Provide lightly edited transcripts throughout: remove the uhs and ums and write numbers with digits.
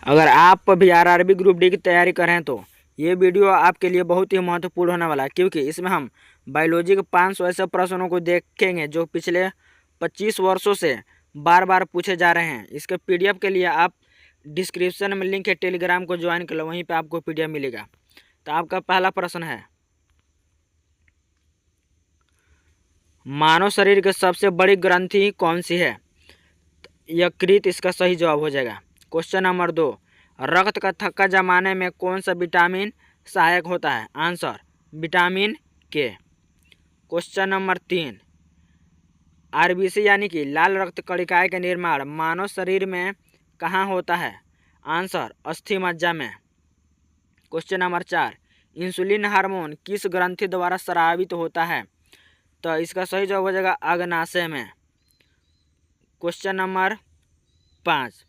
अगर आप भी आरआरबी ग्रुप डी की तैयारी कर रहे हैं तो ये वीडियो आपके लिए बहुत ही महत्वपूर्ण होने वाला है, क्योंकि इसमें हम बायोलॉजी के 500 ऐसे प्रश्नों को देखेंगे जो पिछले 25 वर्षों से बार बार पूछे जा रहे हैं। इसके पीडीएफ के लिए आप डिस्क्रिप्शन में लिंक है, टेलीग्राम को ज्वाइन कर लो, वहीं पर आपको पीडीएफ मिलेगा। तो आपका पहला प्रश्न है, मानव शरीर की सबसे बड़ी ग्रंथि कौन सी है? यकृत इसका सही जवाब हो जाएगा। क्वेश्चन नंबर 2, रक्त का थक्का जमाने में कौन सा विटामिन सहायक होता है? आंसर विटामिन के। क्वेश्चन नंबर 3, आरबीसी यानी कि लाल रक्त कणिकाएं का निर्माण मानव शरीर में कहाँ होता है? आंसर अस्थि मज्जा में। क्वेश्चन नंबर 4, इंसुलिन हार्मोन किस ग्रंथि द्वारा स्रावित होता है? तो इसका सही जवाब हो जाएगा अग्नाशय में। क्वेश्चन नंबर 5,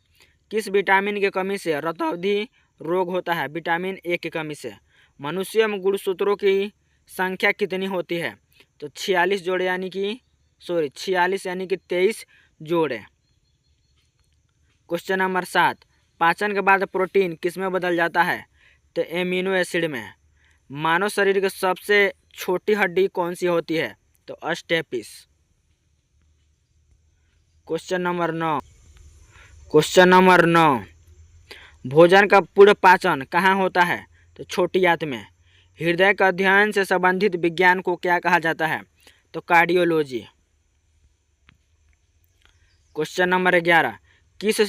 किस विटामिन की कमी से रतौंधी रोग होता है? विटामिन ए की कमी से। मनुष्य में गुणसूत्रों की संख्या कितनी होती है? तो 46 जोड़े यानी कि 23 जोड़े। क्वेश्चन नंबर 7, पाचन के बाद प्रोटीन किस में बदल जाता है? तो एमिनो एसिड में। मानव शरीर की सबसे छोटी हड्डी कौन सी होती है? तो अस्टेपिस। क्वेश्चन नंबर 9, भोजन का पूर्ण पाचन कहाँ होता है? तो छोटी आंत में। हृदय का अध्ययन से संबंधित विज्ञान को क्या कहा जाता है? तो कार्डियोलॉजी। क्वेश्चन नंबर 11, किस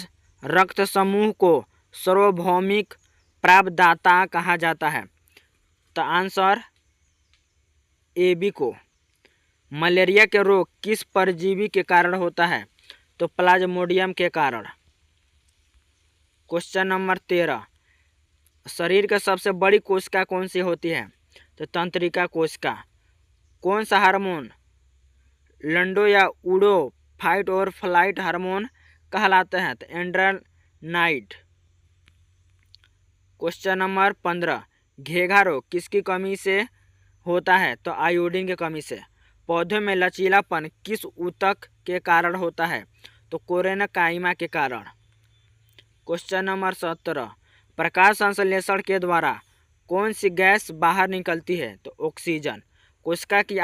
रक्त समूह को सार्वभौमिक प्राप्तदाता कहा जाता है? तो आंसर AB को। मलेरिया के रोग किस परजीवी के कारण होता है? तो प्लाज्मोडियम के कारण। क्वेश्चन नंबर 13, शरीर की सबसे बड़ी कोशिका कौन सी होती है? तो तंत्रिका कोशिका। कौन सा हार्मोन लंडो या उडो फाइट और फ्लाइट हार्मोन कहलाते हैं? तो एड्रेनालाइन। क्वेश्चन नंबर 15, घेघा रोग किसकी कमी से होता है? तो आयोडीन की कमी से। पौधों में लचीलापन किस ऊतक के कारण होता है? तो कोरेनकाइमा के कारण। क्वेश्चन नंबर 17, प्रकाश संश्लेषण के द्वारा कौन सी गैस बाहर निकलती है? तो ऑक्सीजन। कोशिका की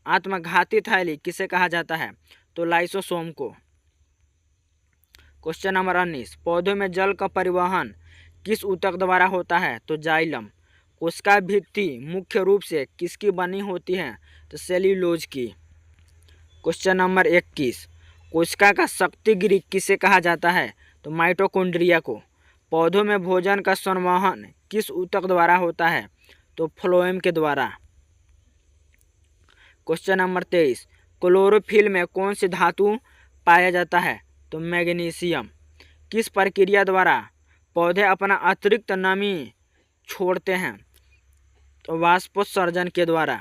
आत्मघाती थैली किसे कहा जाता है? तो लाइसोसोम को। क्वेश्चन नंबर 19, पौधों में जल का परिवहन किस ऊतक द्वारा होता है? तो जाइलम। कोशिका भित्ति मुख्य रूप से किसकी बनी होती है? तो सेल्यूलोज की। क्वेश्चन नंबर 21, कोशिका का शक्ति गृह किसे कहा जाता है? तो माइटोकॉन्ड्रिया को। पौधों में भोजन का संवहन किस ऊतक द्वारा होता है? तो फ्लोएम के द्वारा। क्वेश्चन नंबर 23, क्लोरोफिल में कौन सी धातु पाया जाता है? तो मैग्नीशियम। किस प्रक्रिया द्वारा पौधे अपना अतिरिक्त नमी छोड़ते हैं? तो वाष्पोत्सर्जन के द्वारा।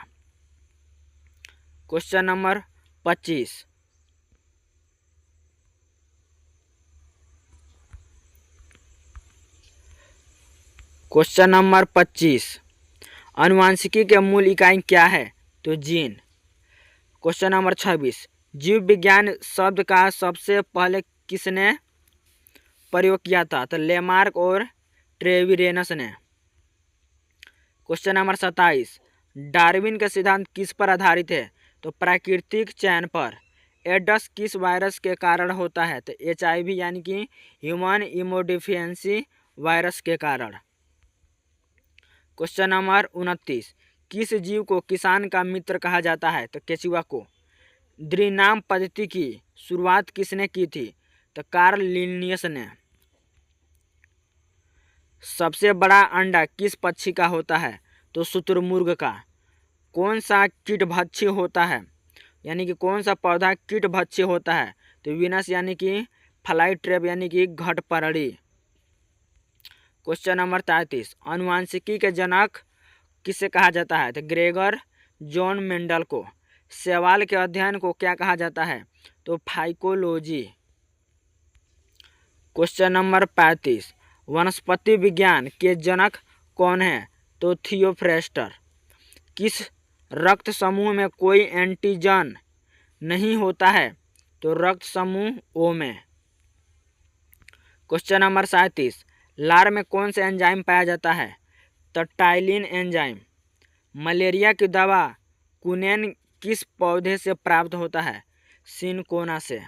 क्वेश्चन नंबर 25, आनुवंशिकी के मूल इकाई क्या है? तो जीन। क्वेश्चन नंबर 26, जीव विज्ञान शब्द का सबसे पहले किसने प्रयोग किया था? तो लेमार्क और ट्रेविरेनस ने। क्वेश्चन नंबर 27, डार्विन का सिद्धांत किस पर आधारित है? तो प्राकृतिक चयन पर। एड्स किस वायरस के कारण होता है? तो HIV यानी कि ह्यूमन इम्यूनोडेफिशिएंसी वायरस के कारण। क्वेश्चन नंबर 29, किस जीव को किसान का मित्र कहा जाता है? तो केचुआ को। द्विनाम पद्धति की शुरुआत किसने की थी? तो कार्ल लिनियस ने। सबसे बड़ा अंडा किस पक्षी का होता है? तो शुतुरमुर्ग का। कौन सा कीटभक्षी होता है, यानी कि कौन सा पौधा कीटभक्षी होता है? तो वीनस यानी कि फ्लाई ट्रैप यानी कि घटपरड़ी। क्वेश्चन नंबर 33, आनुवंशिकी के जनक किसे कहा जाता है? तो ग्रेगर जॉन मेंडल को। शैवाल के अध्ययन को क्या कहा जाता है? तो फाइकोलॉजी। क्वेश्चन नंबर 35, वनस्पति विज्ञान के जनक कौन है? तो थियोफ्रेस्टर। किस रक्त समूह में कोई एंटीजन नहीं होता है? तो रक्त समूह O में। क्वेश्चन नंबर 37, लार में कौन सा एंजाइम पाया जाता है? तो टाइलिन एंजाइम। मलेरिया की दवा कुनेन किस पौधे से प्राप्त होता है? सिनकोना से।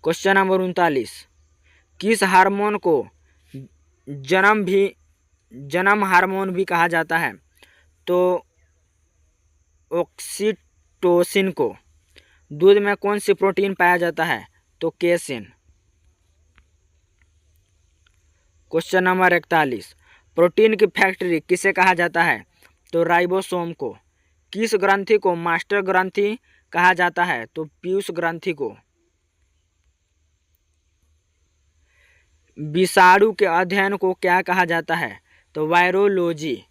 क्वेश्चन नंबर 39, किस हार्मोन को जन्म हार्मोन भी कहा जाता है? तो ऑक्सीटोसिन को। दूध में कौन सी प्रोटीन पाया जाता है? तो केसिन। क्वेश्चन नंबर 41, प्रोटीन की फैक्ट्री किसे कहा जाता है? तो राइबोसोम को। किस ग्रंथि को मास्टर ग्रंथि कहा जाता है? तो पीयूष ग्रंथि को। विषाणु के अध्ययन को क्या कहा जाता है? तो वायरोलॉजी।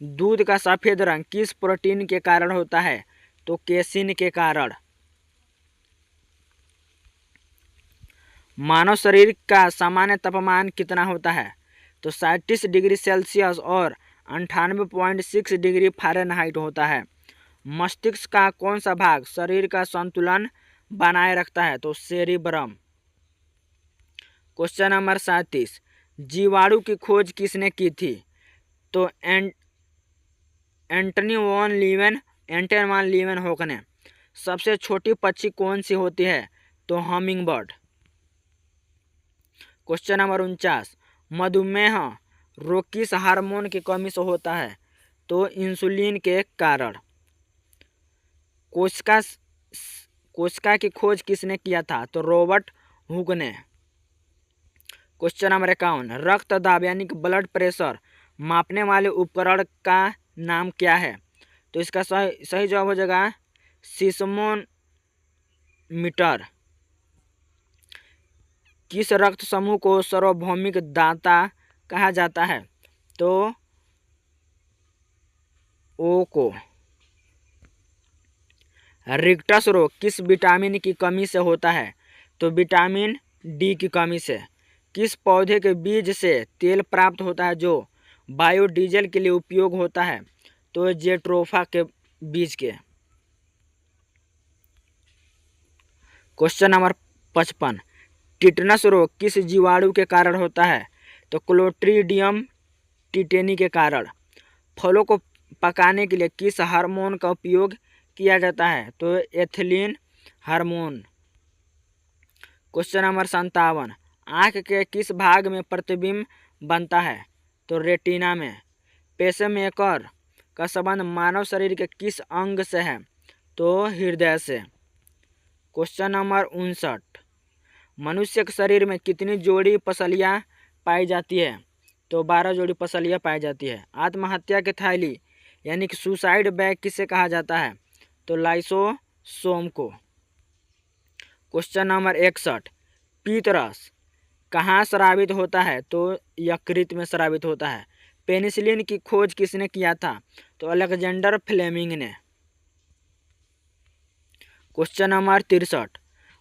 दूध का सफेद रंग किस प्रोटीन के कारण होता है? तो केसिन के कारण। मानव शरीर का सामान्य तापमान कितना होता है? तो 37 डिग्री सेल्सियस और 98.6 डिग्री फ़ारेनहाइट होता है। मस्तिष्क का कौन सा भाग शरीर का संतुलन बनाए रखता है? तो सेरिब्रम। क्वेश्चन नंबर 37, जीवाणु की खोज किसने की थी? तो एंटनी वॉन लीवेनहॉक ने। सबसे छोटी पक्षी कौन सी होती है? तो हमिंग बर्ड। क्वेश्चन नंबर 49, मधुमेह रोग किस हार्मोन की कमी से होता है? तो इंसुलिन के कारण। कोशिका की खोज किसने किया था? तो रॉबर्ट हुक ने। क्वेश्चन नंबर 51, रक्त दाब यानी कि ब्लड प्रेशर मापने वाले उपकरण का नाम क्या है? तो इसका सही जवाब हो जाएगा सीस्मोमीटर। किस रक्त समूह को सार्वभौमिक दाता कहा जाता है? तो ओ को। रिक्टस रोग किस विटामिन की कमी से होता है? तो विटामिन डी की कमी से। किस पौधे के बीज से तेल प्राप्त होता है जो बायोडीजल के लिए उपयोग होता है? तो जेट्रोफा के बीज के। क्वेश्चन नंबर 55, टिटनस रोग किस जीवाणु के कारण होता है? तो क्लोट्रीडियम टिटेनी के कारण। फलों को पकाने के लिए किस हार्मोन का उपयोग किया जाता है? तो एथिलीन हार्मोन। क्वेश्चन नंबर 57, आँख के किस भाग में प्रतिबिंब बनता है? तो रेटिना में। पेसमेकर का संबंध मानव शरीर के किस अंग से है? तो हृदय से। क्वेश्चन नंबर 59, मनुष्य के शरीर में कितनी जोड़ी पसलियाँ पाई जाती है? तो 12 जोड़ी पसलियाँ पाई जाती है। आत्महत्या की थैली यानी कि सुसाइड बैग किसे कहा जाता है? तो लाइसोसोम को। क्वेश्चन नंबर 61, पीतरस कहाँ स्रावित होता है? तो यकृत में स्रावित होता है। पेनिसिलिन की खोज किसने किया था? तो अलेक्जेंडर फ्लेमिंग ने। क्वेश्चन नंबर 63,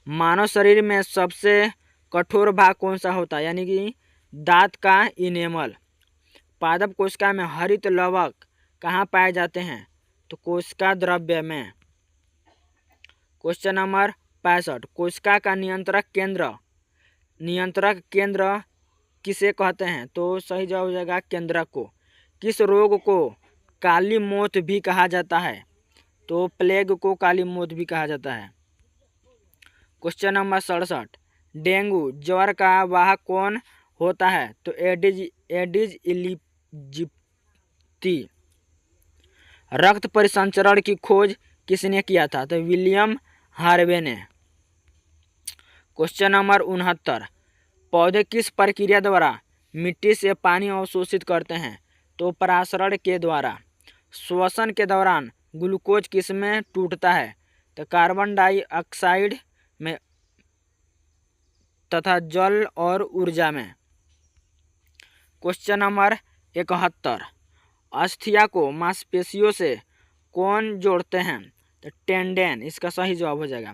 मानव शरीर में सबसे कठोर भाग कौन सा होता है? यानी कि दांत का इनेमल। पादप कोशिका में हरित लवक कहाँ पाए जाते हैं? तो कोशिका द्रव्य में। क्वेश्चन नंबर 65, कोशिका का नियंत्रक केंद्र किसे कहते हैं? तो सही जवाब हो जाएगा केंद्रक को। किस रोग को काली मौत भी कहा जाता है? तो प्लेग को काली मौत भी कहा जाता है। क्वेश्चन नंबर 67, डेंगू ज्वर का वाहक कौन होता है? तो एडिज इजिप्टी। रक्त परिसंचरण की खोज किसने किया था? तो विलियम हार्वे ने। क्वेश्चन नंबर 69, पौधे किस प्रक्रिया द्वारा मिट्टी से पानी अवशोषित करते हैं? तो परासरण के द्वारा। श्वसन के दौरान ग्लूकोज किसमें टूटता है? तो कार्बन डाइऑक्साइड में तथा जल और ऊर्जा में। क्वेश्चन नंबर 71, अस्थिया को मांसपेशियों से कौन जोड़ते हैं? तो टेंडेन इसका सही जवाब हो जाएगा।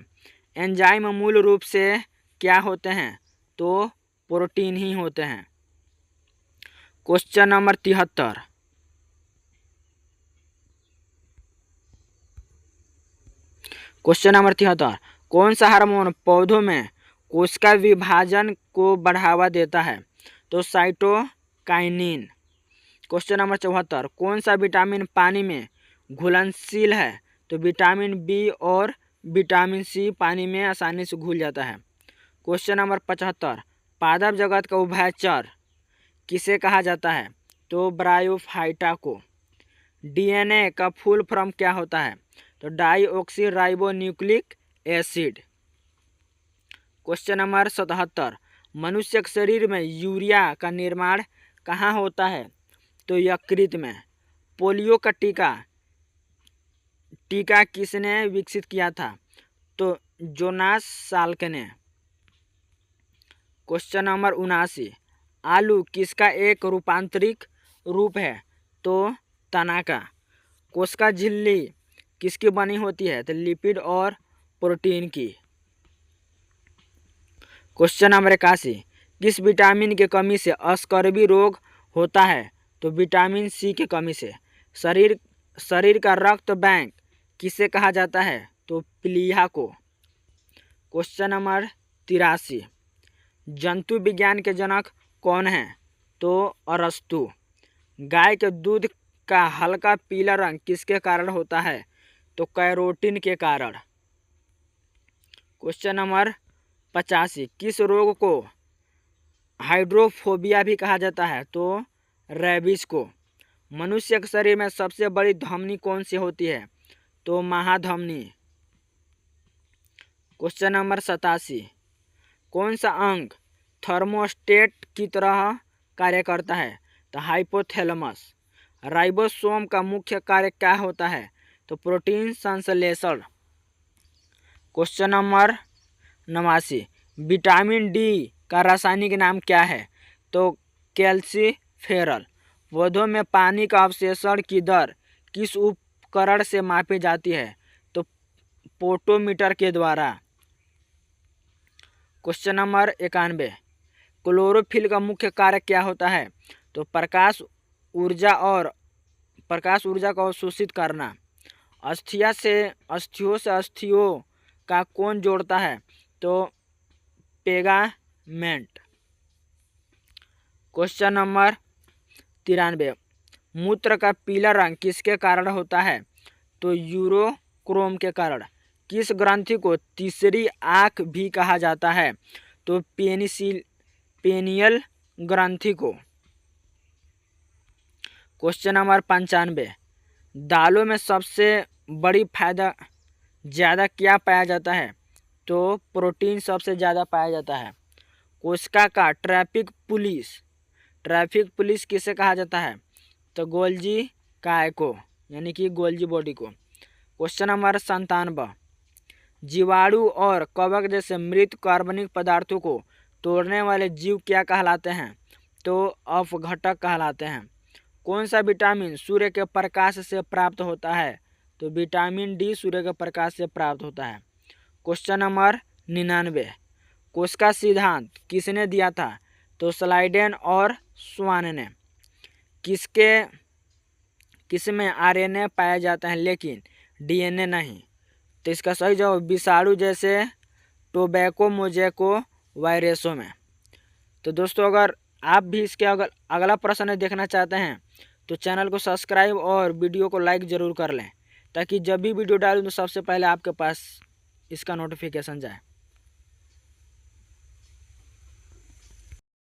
एंजाइम मूल रूप से क्या होते हैं? तो प्रोटीन ही होते हैं। क्वेश्चन नंबर 73, कौन सा हार्मोन पौधों में कोशिका विभाजन को बढ़ावा देता है? तो साइटोकाइनिन। क्वेश्चन नंबर 74, कौन सा विटामिन पानी में घुलनशील है? तो विटामिन बी और विटामिन सी पानी में आसानी से घुल जाता है। क्वेश्चन नंबर 75, पादप जगत का उभयचर किसे कहा जाता है? तो ब्रायोफाइटा को। डीएनए का फुल फॉर्म क्या होता है? तो deoxy ribo nucleic acid. Question number 77, मनुष्य के शरीर में यूरिया का निर्माण कहाँ होता है? तो यकृत में। पोलियो का टीका किसने विकसित किया था? तो जोनास साल्क ने। क्वेश्चन नंबर 79, आलू किसका एक रूपांतरित रूप है? तो तना का। कोशिका झिल्ली किसकी बनी होती है? तो लिपिड और प्रोटीन की। क्वेश्चन नंबर 81, किस विटामिन की कमी से अस्कर्वी रोग होता है? तो विटामिन सी की कमी से। शरीर का रक्त बैंक किसे कहा जाता है? तो प्लीहा को। क्वेश्चन नंबर 83, जंतु विज्ञान के जनक कौन है? तो अरस्तु। गाय के दूध का हल्का पीला रंग किसके कारण होता है? तो कैरोटीन के कारण। क्वेश्चन नंबर 85, किस रोग को हाइड्रोफोबिया भी कहा जाता है? तो रेबीज को। मनुष्य के शरीर में सबसे बड़ी धमनी कौन सी होती है? तो महाधमनी। क्वेश्चन नंबर 87, कौन सा अंग थर्मोस्टेट की तरह कार्य करता है? तो हाइपोथैलेमस। राइबोसोम का मुख्य कार्य क्या होता है? तो प्रोटीन संश्लेषण। क्वेश्चन नंबर 89, विटामिन डी का रासायनिक नाम क्या है? तो कैल्सीफेरल। पौधों में पानी का अवशोषण की दर किस उपकरण से मापी जाती है? तो पोटोमीटर के द्वारा। क्वेश्चन नंबर 91, क्लोरोफिल का मुख्य कार्य क्या होता है? तो प्रकाश ऊर्जा को अवशोषित करना। अस्थियों से अस्थियों का कौन जोड़ता है? तो पेगामेंट। क्वेश्चन नंबर 93, मूत्र का पीला रंग किसके कारण होता है? तो यूरोक्रोम के कारण। किस ग्रंथि को तीसरी आँख भी कहा जाता है? तो पेनियल ग्रंथि को। क्वेश्चन नंबर 95, दालों में सबसे बड़ी फायदा ज़्यादा क्या पाया जाता है? तो प्रोटीन सबसे ज़्यादा पाया जाता है। कोशिका का ट्रैफिक पुलिस किसे कहा जाता है? तो गोल्जी काय को, यानी कि गोल्जी बॉडी को। क्वेश्चन नंबर 97, जीवाणु और कवक जैसे मृत कार्बनिक पदार्थों को तोड़ने वाले जीव क्या कहलाते हैं? तो अपघटक कहलाते हैं। कौन सा विटामिन सूर्य के प्रकाश से प्राप्त होता है? तो विटामिन डी सूर्य के प्रकाश से प्राप्त होता है। क्वेश्चन नंबर 99, कोशिका सिद्धांत किसने दिया था? तो स्लाइडेन और स्वान ने। किसमें आरएनए पाया जाता है लेकिन डीएनए नहीं? तो इसका सही जवाब विषाणु जैसे टोबैको मोजैको वायरसों में। तो दोस्तों, अगर आप भी इसके अगला प्रश्न देखना चाहते हैं तो चैनल को सब्सक्राइब और वीडियो को लाइक ज़रूर कर लें, ताकि जब भी वीडियो डालूं तो सबसे पहले आपके पास इसका नोटिफिकेशन जाए।